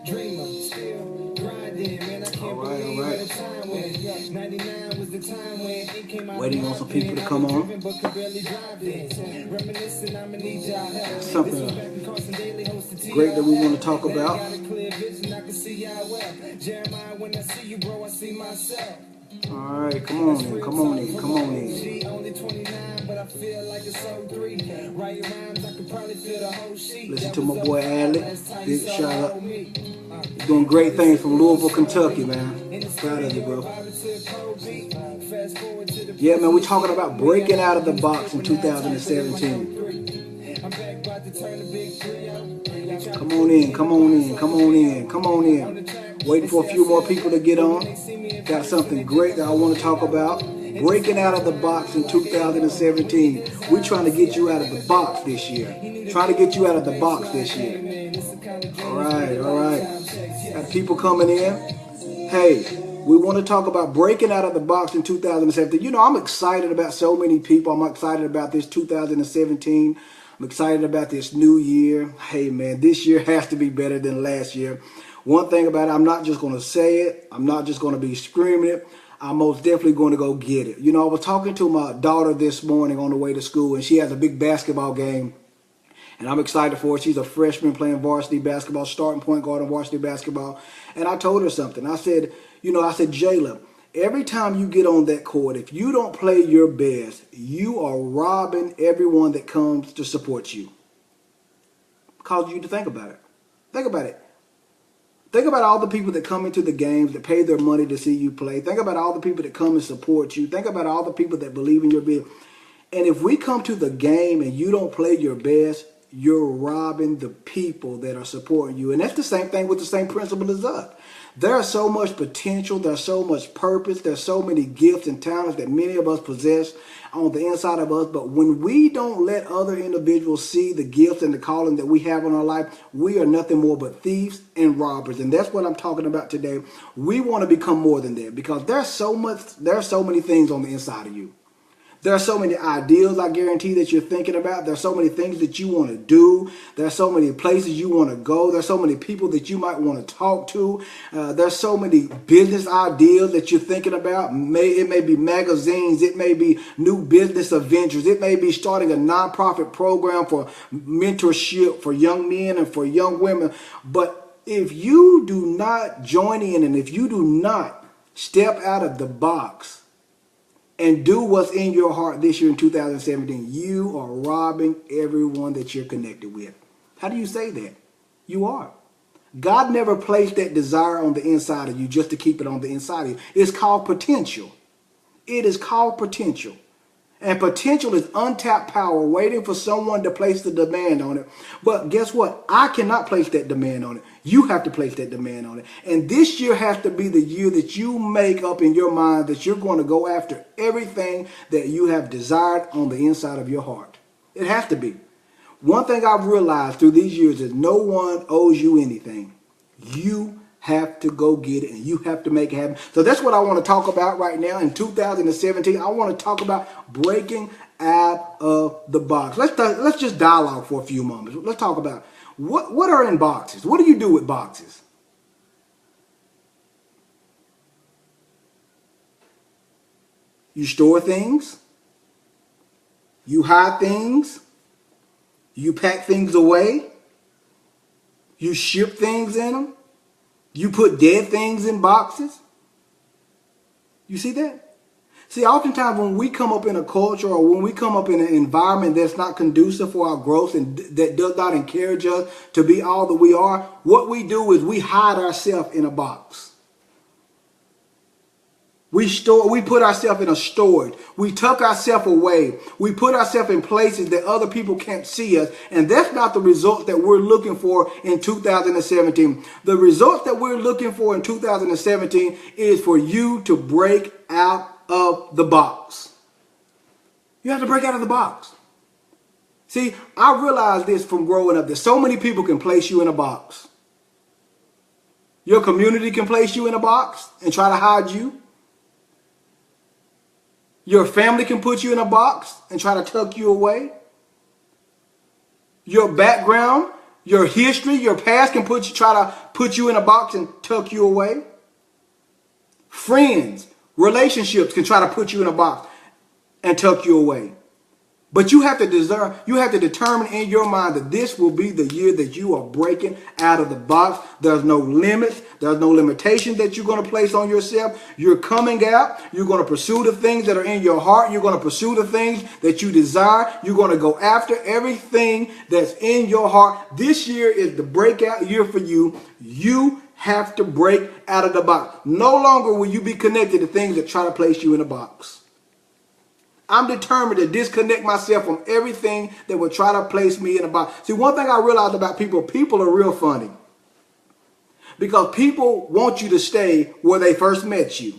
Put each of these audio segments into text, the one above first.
Dreamer, still grinding, man. I can't believe at the time when 99 was the time when it came out. Waiting on some people to come on. Something great that we want to talk about. All right, come on in, come on in, come on in. Listen to my boy Alec. Big shout out. He's doing great things from Louisville, Kentucky, man. Proud of you, bro. Yeah, man, we're talking about breaking out of the box in 2017. Come on in, come on in, come on in, come on in. Waiting for a few more people to get on. Got something great that I want to talk about. Breaking out of the box in 2017. We're trying to get you out of the box this year. Trying to get you out of the box this year. All right, all right. Got people coming in. Hey, we want to talk about breaking out of the box in 2017. You know, I'm excited about so many people. I'm excited about this 2017. I'm excited about this new year. Hey, man, this year has to be better than last year. One thing about it, I'm not just going to say it. I'm not just going to be screaming it. I'm most definitely going to go get it. You know, I was talking to my daughter this morning on the way to school, and she has a big basketball game. And I'm excited for her. She's a freshman playing varsity basketball, starting point guard in varsity basketball. And I told her something. I said, Jayla, every time you get on that court, if you don't play your best, you are robbing everyone that comes to support you. Cause you to think about it. Think about it. Think about all the people that come into the games, that pay their money to see you play. Think about all the people that come and support you. Think about all the people that believe in your business. And if we come to the game and you don't play your best, you're robbing the people that are supporting you. And that's the same thing with the same principle as us. There's so much potential. There's so much purpose. There's so many gifts and talents that many of us possess on the inside of us. But when we don't let other individuals see the gifts and the calling that we have in our life, we are nothing more but thieves and robbers. And that's what I'm talking about today. We want to become more than that, because there's so many things on the inside of you. There are so many ideals, I guarantee, that you're thinking about. There are so many things that you want to do. There are so many places you want to go. There are so many people that you might want to talk to. There's so many business ideas that you're thinking about. It may be magazines. It may be new business ventures. It may be starting a nonprofit program for mentorship for young men and for young women. But if you do not join in, and if you do not step out of the box and do what's in your heart this year in 2017, you are robbing everyone that you're connected with. How do you say that? You are. God never placed that desire on the inside of you just to keep it on the inside of you. It's called potential. It is called potential. And potential is untapped power waiting for someone to place the demand on it. But guess what? I cannot place that demand on it. You have to place that demand on it. And this year has to be the year that you make up in your mind that you're going to go after everything that you have desired on the inside of your heart. It has to be. One thing I've realized through these years is no one owes you anything. You have to go get it, and you have to make it happen. So that's what I want to talk about right now in 2017. I want to talk about breaking out of the box. Let's just dialogue for a few moments. Let's talk about what are in boxes. What do you do with boxes? You store things. You hide things. You pack things away. You ship things in them. You put dead things in boxes. You see that? See, oftentimes when we come up in a culture or when we come up in an environment that's not conducive for our growth and that does not encourage us to be all that we are, what we do is we hide ourselves in a box. We put ourselves in a storage. We tuck ourselves away. We put ourselves in places that other people can't see us. And that's not the results that we're looking for in 2017. The results that we're looking for in 2017 is for you to break out of the box. You have to break out of the box. See, I realized this from growing up, that so many people can place you in a box. Your community can place you in a box and try to hide you. Your family can put you in a box and try to tuck you away. Your background Your history, your past can try to put you in a box and tuck you away. Friends, relationships can try to put you in a box and tuck you away. But you have to determine in your mind that this will be the year that you are breaking out of the box. There's no limits. There's no limitation that you're going to place on yourself. You're coming out. You're going to pursue the things that are in your heart. You're going to pursue the things that you desire. You're going to go after everything that's in your heart. This year is the breakout year for you. You have to break out of the box. No longer will you be connected to things that try to place you in a box. I'm determined to disconnect myself from everything that would try to place me in a box. See, one thing I realized about people are real funny. Because people want you to stay where they first met you.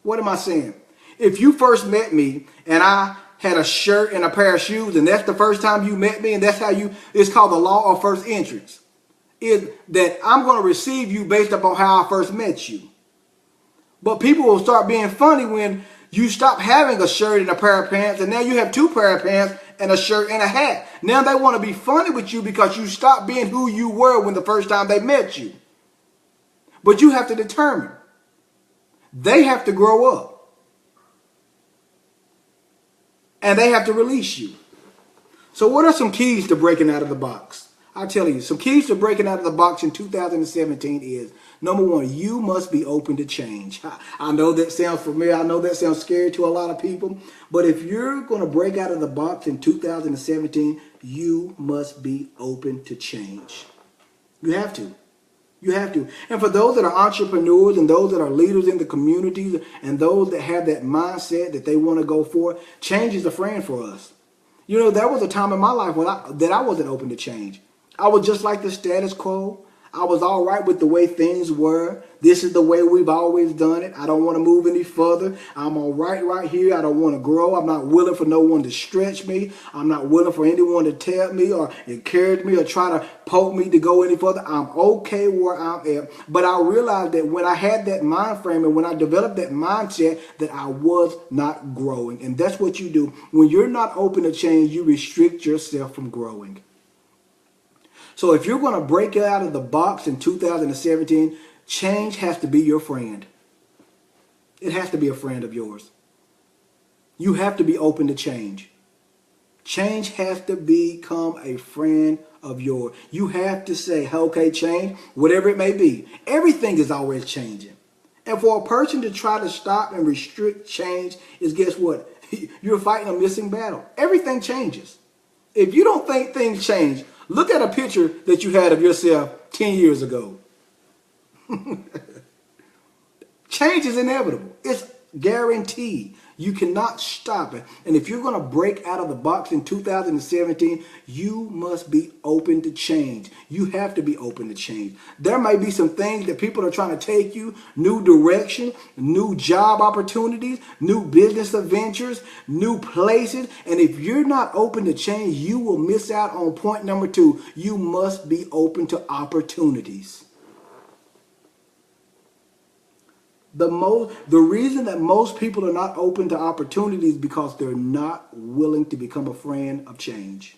What am I saying? If you first met me and I had a shirt and a pair of shoes and that's the first time you met me and that's how it's called the law of first entrance. Is that I'm going to receive you based upon how I first met you. But people will start being funny when you stop having a shirt and a pair of pants, and now you have two pair of pants and a shirt and a hat. Now they want to be funny with you because you stopped being who you were when the first time they met you. But you have to determine. They have to grow up. And they have to release you. So what are some keys to breaking out of the box? I'll tell you, some keys to breaking out of the box in 2017 is, number one, you must be open to change. I know that sounds familiar. I know that sounds scary to a lot of people. But if you're going to break out of the box in 2017, you must be open to change. You have to. You have to. And for those that are entrepreneurs and those that are leaders in the communities and those that have that mindset that they want to go for, change is a friend for us. You know, there was a time in my life that I wasn't open to change. I was just like the status quo. I was all right with the way things were. This is the way we've always done it. I don't want to move any further. I'm all right here. I don't want to grow. I'm not willing for no one to stretch me. I'm not willing for anyone to tell me or encourage me or try to poke me to go any further. I'm okay where I'm at. But I realized that when I had that mind frame and when I developed that mindset that I was not growing. And that's what you do. When you're not open to change, you restrict yourself from growing. So if you're going to break out of the box in 2017, change has to be your friend. It has to be a friend of yours. You have to be open to change. Change has to become a friend of yours. You have to say, okay, change, whatever it may be. Everything is always changing. And for a person to try to stop and restrict change is, guess what? You're fighting a missing battle. Everything changes. If you don't think things change, look at a picture that you had of yourself 10 years ago. Change is inevitable. It's guaranteed. You cannot stop it. And if you're going to break out of the box in 2017, you must be open to change. You have to be open to change. There may be some things that people are trying to take you, new direction, new job opportunities, new business adventures, new places. And if you're not open to change, you will miss out on point number 2. You must be open to opportunities. The reason that most people are not open to opportunities is because they're not willing to become a friend of change.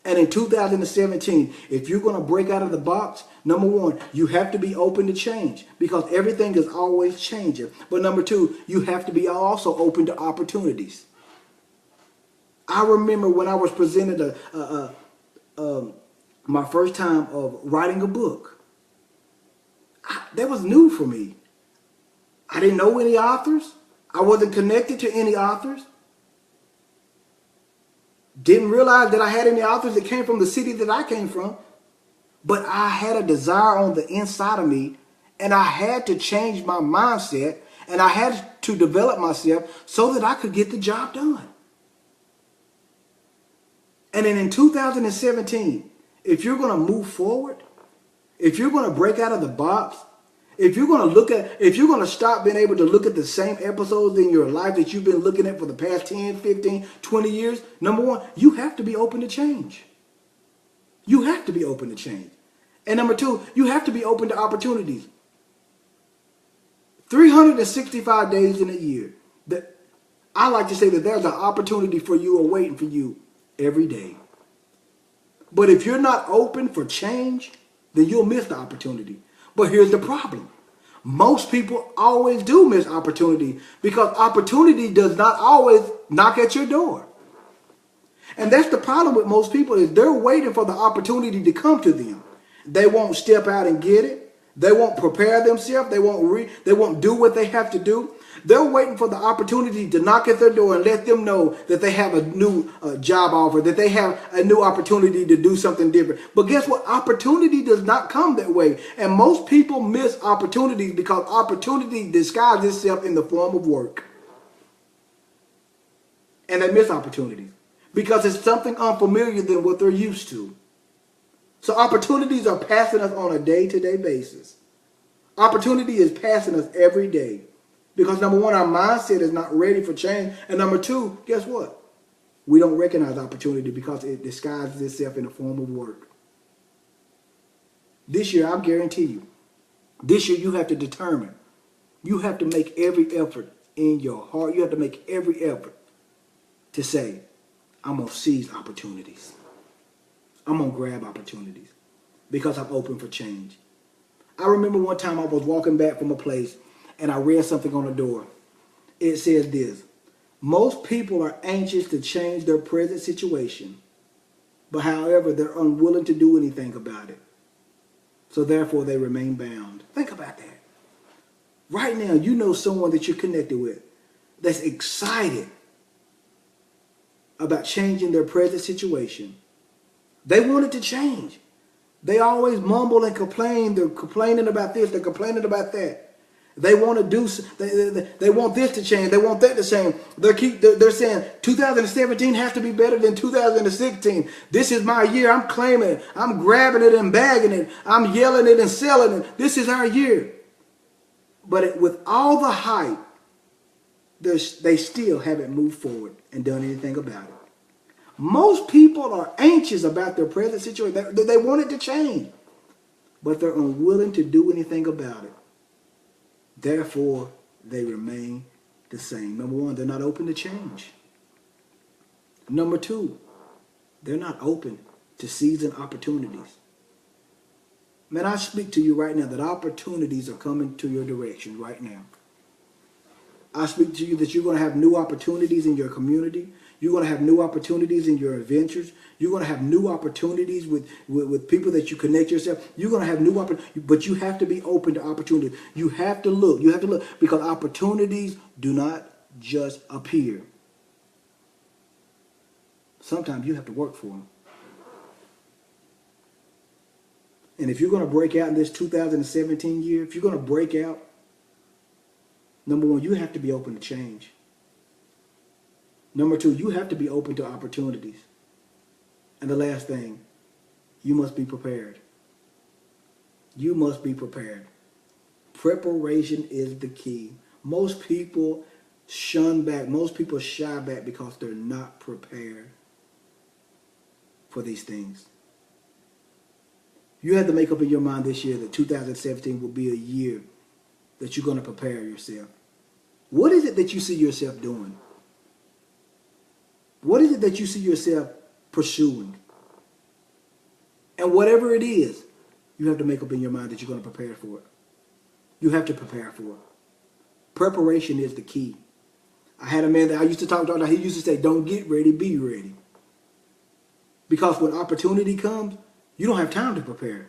And in 2017, if you're going to break out of the box, number 1, you have to be open to change because everything is always changing. But number 2, you have to be also open to opportunities. I remember when I was presented my first time of writing a book. That was new for me. I didn't know any authors. I wasn't connected to any authors. Didn't realize that I had any authors that came from the city that I came from. But I had a desire on the inside of me, and I had to change my mindset, and I had to develop myself so that I could get the job done. And then in 2017, if you're going to move forward, if you're going to break out of the box, if you're going to stop being able to look at the same episodes in your life that you've been looking at for the past 10, 15, 20 years, number 1, you have to be open to change. You have to be open to change. And number 2, you have to be open to opportunities. 365 days in a year. I like to say that there's an opportunity for you or waiting for you every day. But if you're not open for change, then you'll miss the opportunity. But here's the problem. Most people always do miss opportunity because opportunity does not always knock at your door. And that's the problem with most people is they're waiting for the opportunity to come to them. They won't step out and get it. They won't prepare themselves. They won't do what they have to do. They're waiting for the opportunity to knock at their door and let them know that they have a new job offer, that they have a new opportunity to do something different. But guess what? Opportunity does not come that way. And most people miss opportunities because opportunity disguises itself in the form of work. And they miss opportunities because it's something unfamiliar than what they're used to. So opportunities are passing us on a day-to-day basis. Opportunity is passing us every day. Because number one, our mindset is not ready for change. And number two, guess what? We don't recognize opportunity because it disguises itself in the form of work. This year, I guarantee you, this year you have to determine. You have to make every effort in your heart. You have to make every effort to say, I'm going to seize opportunities. I'm going to grab opportunities because I'm open for change. I remember one time I was walking back from a place and I read something on the door. It says this: most people are anxious to change their present situation, but however, they're unwilling to do anything about it. So therefore, they remain bound. Think about that. Right now, you know someone that you're connected with that's excited about changing their present situation. They want it to change. They always mumble and complain. They're complaining about this. They're complaining about that. They want to do. They want this to change. They want that to change. They're saying 2017 has to be better than 2016. This is my year. I'm claiming it. I'm grabbing it and bagging it. I'm yelling it and selling it. This is our year. But with all the hype, they still haven't moved forward and done anything about it. Most people are anxious about their present situation. They want it to change, but they're unwilling to do anything about it. Therefore, they remain the same. Number one, they're not open to change. Number two, they're not open to seizing opportunities. Man, I speak to you right now that opportunities are coming to your direction right now. I speak to you that you're going to have new opportunities in your community. You're going to have new opportunities in your adventures. You're going to have new opportunities with people that you connect yourself. You're going to have new opportunities, but you have to be open to opportunities. You have to look. You have to look because opportunities do not just appear. Sometimes you have to work for them. And if you're going to break out in this 2017 year, if you're going to break out, number one, you have to be open to change. Number two, you have to be open to opportunities. And the last thing, you must be prepared. You must be prepared. Preparation is the key. Most people shun back. Most people shy back because they're not prepared for these things. You have to make up in your mind this year that 2017 will be a year that you're going to prepare yourself. What is it that you see yourself doing? What is it that you see yourself pursuing? And whatever it is, you have to make up in your mind that you're going to prepare for it. You have to prepare for it. Preparation is the key. I had a man that I used to talk to, he used to say, don't get ready, be ready. Because when opportunity comes, you don't have time to prepare.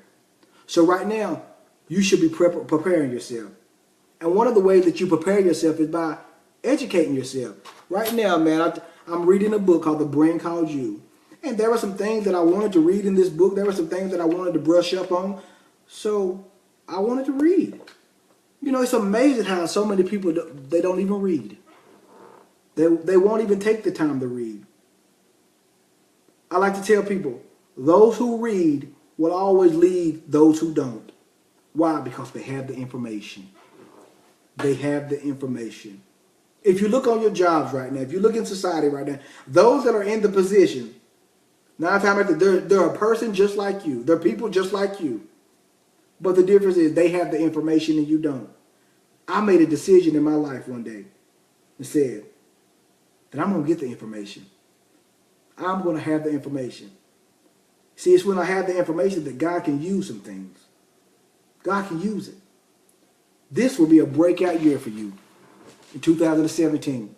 So right now, you should be preparing yourself. And one of the ways that you prepare yourself is by educating yourself. Right now, man, I'm reading a book called The Brain Called You. And there were some things that I wanted to read in this book. There were some things that I wanted to brush up on. So I wanted to read. You know, it's amazing how so many people, they don't even read. They won't even take the time to read. I like to tell people, those who read will always lead those who don't. Why? Because they have the information. They have the information. If you look on your jobs right now, if you look in society right now, those that are in the position, 9 times out of 10, they're a person just like you. They're people just like you. But the difference is they have the information and you don't. I made a decision in my life one day and said that I'm going to get the information. I'm going to have the information. See, it's when I have the information that God can use some things. God can use it. This will be a breakout year for you in 2017.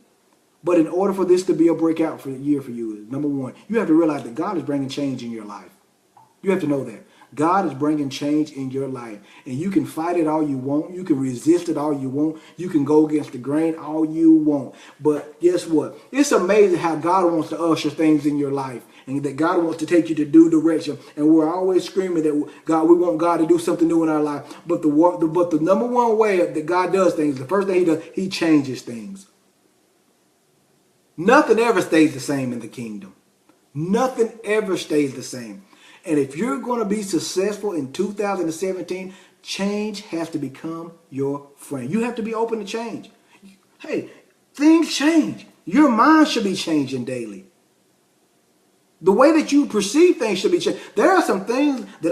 But in order for this to be a breakout year for you, number one, you have to realize that God is bringing change in your life. You have to know that. God is bringing change in your life. And you can fight it all you want. You can resist it all you want. You can go against the grain all you want. But guess what? It's amazing how God wants to usher things in your life. And that God wants to take you to new direction. And we're always screaming that God, we want God to do something new in our life. But the number one way that God does things, the first thing he does, he changes things. Nothing ever stays the same in the kingdom. Nothing ever stays the same. And if you're going to be successful in 2017, change has to become your friend. You have to be open to change. Hey, things change. Your mind should be changing daily. The way that you perceive things should be changed. There are some things that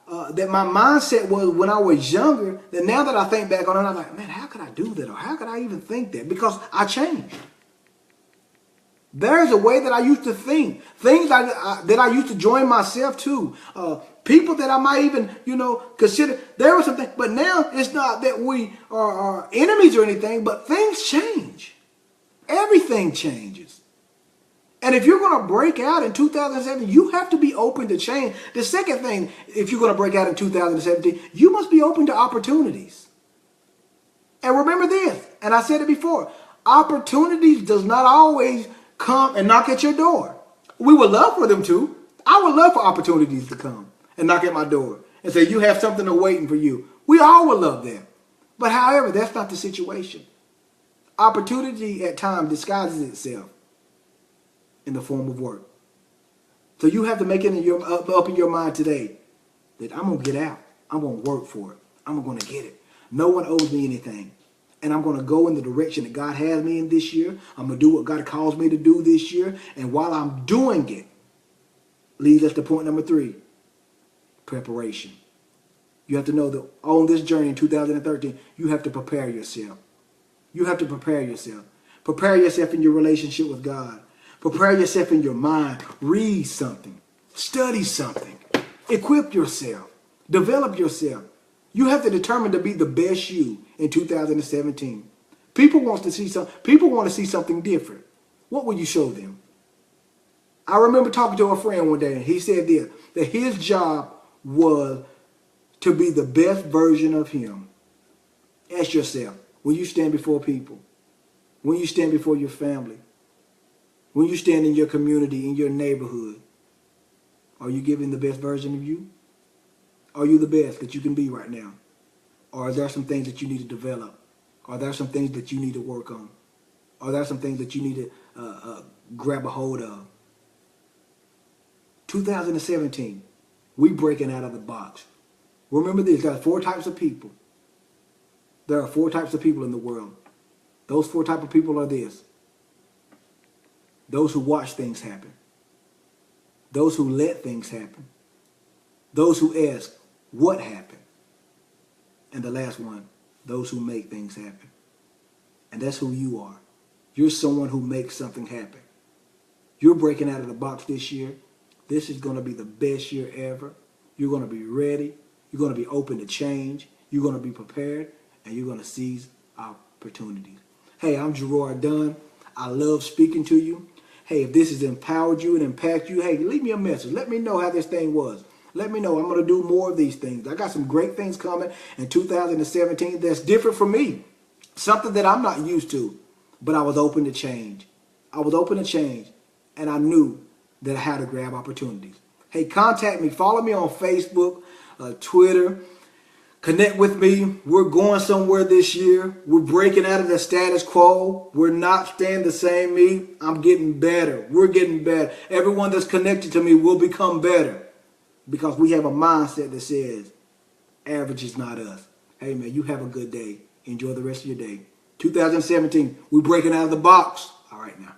my mindset was when I was younger, that now that I think back on it, I'm like, man, how could I do that? Or how could I even think that? Because I changed. There's a way that I used to think. Things that I used to join myself to. People that I might even, consider. There was something. But now it's not that we are enemies or anything, but things change. Everything changes. And if you're going to break out in 2017, you have to be open to change. The second thing, if you're going to break out in 2017, you must be open to opportunities. And remember this, and I said it before, opportunities does not always come and knock at your door. We would love for them to. I would love for opportunities to come and knock at my door and say, you have something waiting for you. We all would love that. But however, that's not the situation. Opportunity at times disguises itself in the form of work. So you have to make it up in your mind today that I'm going to get out. I'm going to work for it. I'm going to get it. No one owes me anything. And I'm going to go in the direction that God has me in this year. I'm going to do what God calls me to do this year. And while I'm doing it, leads us to point number 3, preparation. You have to know that on this journey in 2013, you have to prepare yourself. You have to prepare yourself. Prepare yourself in your relationship with God. Prepare yourself in your mind. Read something. Study something. Equip yourself. Develop yourself. You have to determine to be the best you in 2017. People want to see something different. What will you show them? I remember talking to a friend one day, and he said this, that his job was to be the best version of him. Ask yourself, when you stand before people, when you stand before your family, when you stand in your community, in your neighborhood, are you giving the best version of you? Are you the best that you can be right now? Or are there some things that you need to develop? Are there some things that you need to work on? Are there some things that you need to grab a hold of? 2017, we breaking out of the box. Remember this, there are 4 types of people. There are 4 types of people in the world. Those 4 types of people are this. Those who watch things happen. Those who let things happen. Those who ask, what happened? And the last one, those who make things happen. And that's who you are. You're someone who makes something happen. You're breaking out of the box this year. This is going to be the best year ever. You're going to be ready. You're going to be open to change. You're going to be prepared. And you're going to seize opportunities. Hey, I'm Gerard Dunn. I love speaking to you. Hey, if this has empowered you and impacted you, hey, leave me a message. Let me know how this thing was. Let me know. I'm going to do more of these things. I got some great things coming in 2017 that's different from me. Something that I'm not used to. But I was open to change. I was open to change. And I knew that I had to grab opportunities. Hey, contact me. Follow me on Facebook, Twitter. Connect with me. We're going somewhere this year. We're breaking out of the status quo. We're not staying the same me. I'm getting better. We're getting better. Everyone that's connected to me will become better. Because we have a mindset that says, average is not us. Hey, man, you have a good day. Enjoy the rest of your day. 2017, we're breaking out of the box. All right, now.